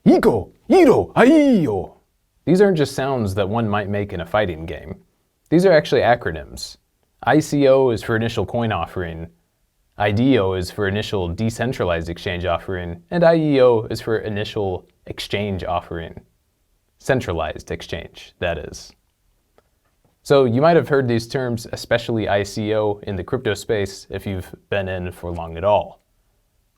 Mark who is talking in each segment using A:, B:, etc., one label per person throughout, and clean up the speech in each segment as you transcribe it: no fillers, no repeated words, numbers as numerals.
A: ICO, IDO, IEO. These aren't just sounds that one might make in a fighting game. These are actually acronyms. ICO is for initial coin offering, IDO is for initial decentralized exchange offering, and IEO is for initial exchange offering. Centralized exchange, that is. So you might have heard these terms, especially ICO, in the crypto space if you've been in for long at all.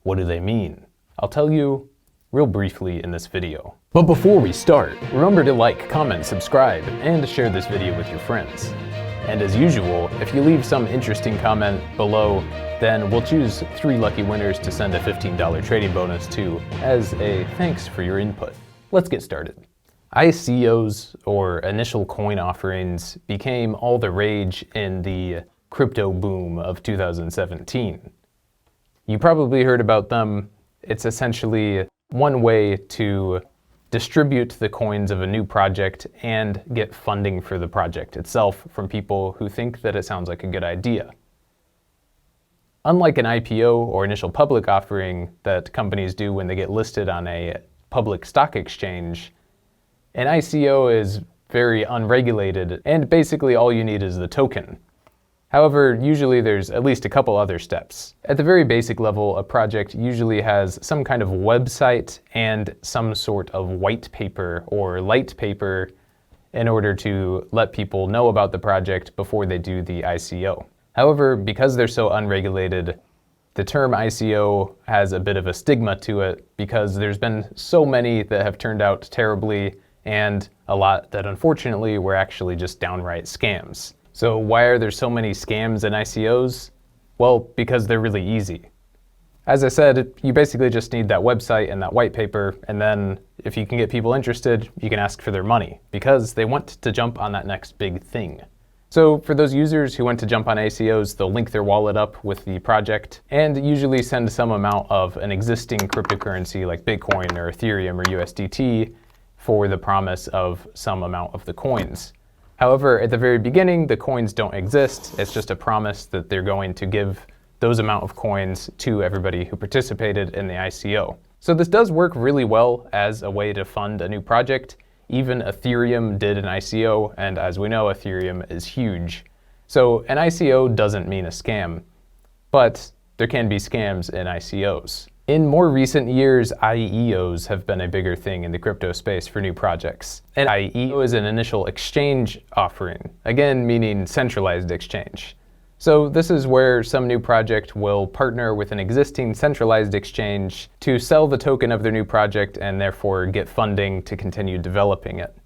A: What do they mean? I'll tell you real briefly in this video. But before we start, remember to like, comment, subscribe, and share this video with your friends. And as usual, if you leave some interesting comment below, then we'll choose 3 lucky winners to send a $15 trading bonus to as a thanks for your input. Let's get started. ICOs, or initial coin offerings, became all the rage in the crypto boom of 2017. You probably heard about them. It's essentially one way to distribute the coins of a new project and get funding for the project itself from people who think that it sounds like a good idea. Unlike an IPO or initial public offering that companies do when they get listed on a public stock exchange, an ICO is very unregulated, and basically all you need is the token. However, usually there's at least a couple other steps. At the very basic level, a project usually has some kind of website and some sort of white paper or light paper in order to let people know about the project before they do the ICO. However, because they're so unregulated, the term ICO has a bit of a stigma to it because there's been so many that have turned out terribly and a lot that unfortunately were actually just downright scams. So why are there so many scams in ICOs? Well, because they're really easy. As I said, you basically just need that website and that white paper, and then if you can get people interested, you can ask for their money because they want to jump on that next big thing. So for those users who want to jump on ICOs, they'll link their wallet up with the project and usually send some amount of an existing cryptocurrency like Bitcoin or Ethereum or USDT for the promise of some amount of the coins. However, at the very beginning, the coins don't exist. It's just a promise that they're going to give those amount of coins to everybody who participated in the ICO. So this does work really well as a way to fund a new project. Even Ethereum did an ICO, and as we know, Ethereum is huge. So an ICO doesn't mean a scam, but there can be scams in ICOs. In more recent years, IEOs have been a bigger thing in the crypto space for new projects. An IEO is an initial exchange offering, again meaning centralized exchange. So this is where some new project will partner with an existing centralized exchange to sell the token of their new project and therefore get funding to continue developing it.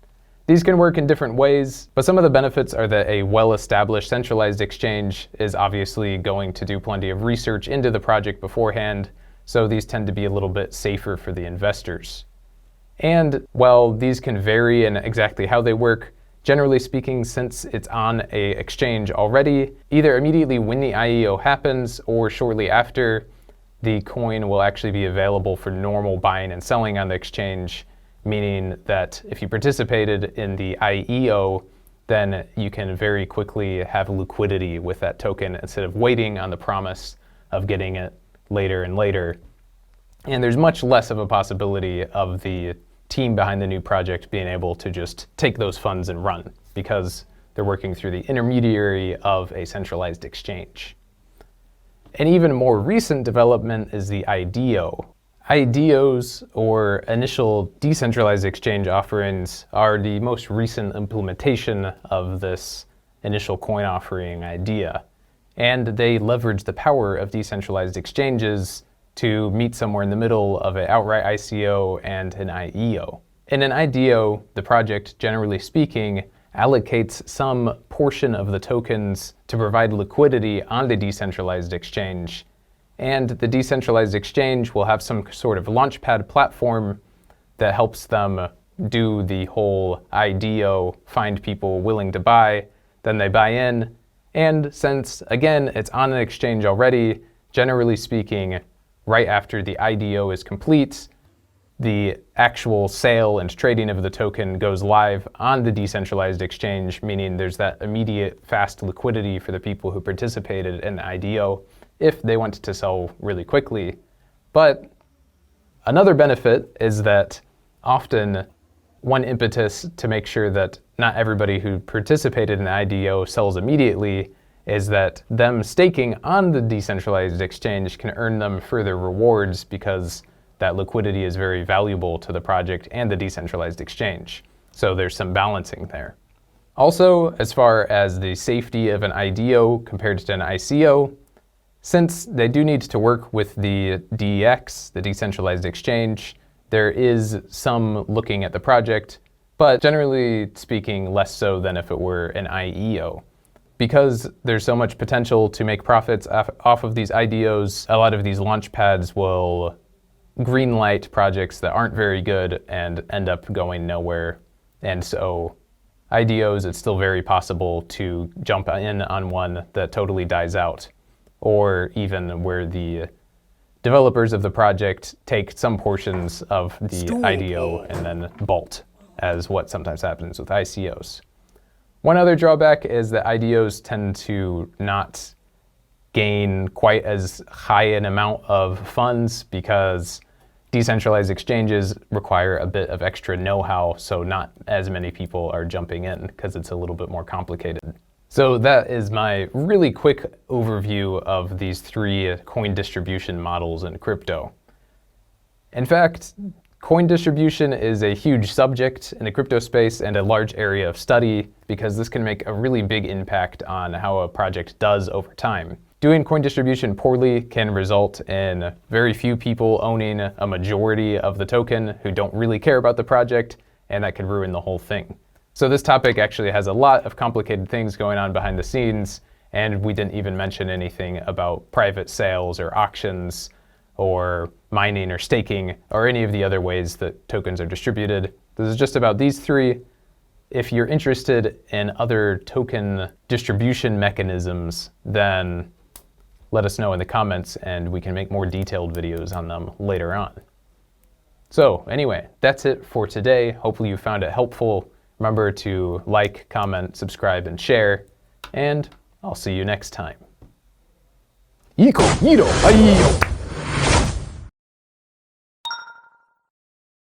A: These can work in different ways, but some of the benefits are that a well-established centralized exchange is obviously going to do plenty of research into the project beforehand, so these tend to be a little bit safer for the investors. And while these can vary in exactly how they work, generally speaking, since it's on an exchange already, either immediately when the IEO happens or shortly after, the coin will actually be available for normal buying and selling on the exchange, meaning that if you participated in the IEO, then you can very quickly have liquidity with that token instead of waiting on the promise of getting it later and later. And there's much less of a possibility of the team behind the new project being able to just take those funds and run because they're working through the intermediary of a centralized exchange. An even more recent development is the IDO. IDOs, or initial decentralized exchange offerings, are the most recent implementation of this initial coin offering idea. And they leverage the power of decentralized exchanges to meet somewhere in the middle of an outright ICO and an IEO. In an IDO, the project, generally speaking, allocates some portion of the tokens to provide liquidity on the decentralized exchange. And the decentralized exchange will have some sort of launchpad platform that helps them do the whole IDO, find people willing to buy, then they buy in. And since, again, it's on an exchange already, generally speaking, right after the IDO is complete, the actual sale and trading of the token goes live on the decentralized exchange, meaning there's that immediate fast liquidity for the people who participated in the IDO if they want to sell really quickly. But another benefit is that often one impetus to make sure that not everybody who participated in the IDO sells immediately is that them staking on the decentralized exchange can earn them further rewards because that liquidity is very valuable to the project and the decentralized exchange. So there's some balancing there. Also, as far as the safety of an IDO compared to an ICO, since they do need to work with the DEX, the decentralized exchange, there is some looking at the project, but generally speaking, less so than if it were an IEO. Because there's so much potential to make profits off of these IDOs, a lot of these launch pads will greenlight projects that aren't very good and end up going nowhere. And so IDOs, it's still very possible to jump in on one that totally dies out, or even where the developers of the project take some portions of the IDO and then bolt, as what sometimes happens with ICOs. One other drawback is that IDOs tend to not gain quite as high an amount of funds because decentralized exchanges require a bit of extra know-how, so not as many people are jumping in because it's a little bit more complicated. So that is my really quick overview of these three coin distribution models in crypto. In fact, coin distribution is a huge subject in the crypto space and a large area of study because this can make a really big impact on how a project does over time. Doing coin distribution poorly can result in very few people owning a majority of the token who don't really care about the project, and that could ruin the whole thing. So this topic actually has a lot of complicated things going on behind the scenes, and we didn't even mention anything about private sales or auctions or mining or staking or any of the other ways that tokens are distributed. This is just about these three. If you're interested in other token distribution mechanisms, then let us know in the comments and we can make more detailed videos on them later on. So anyway, that's it for today. Hopefully you found it helpful. Remember to like, comment, subscribe, and share, and I'll see you next time. ICO IDO IEO.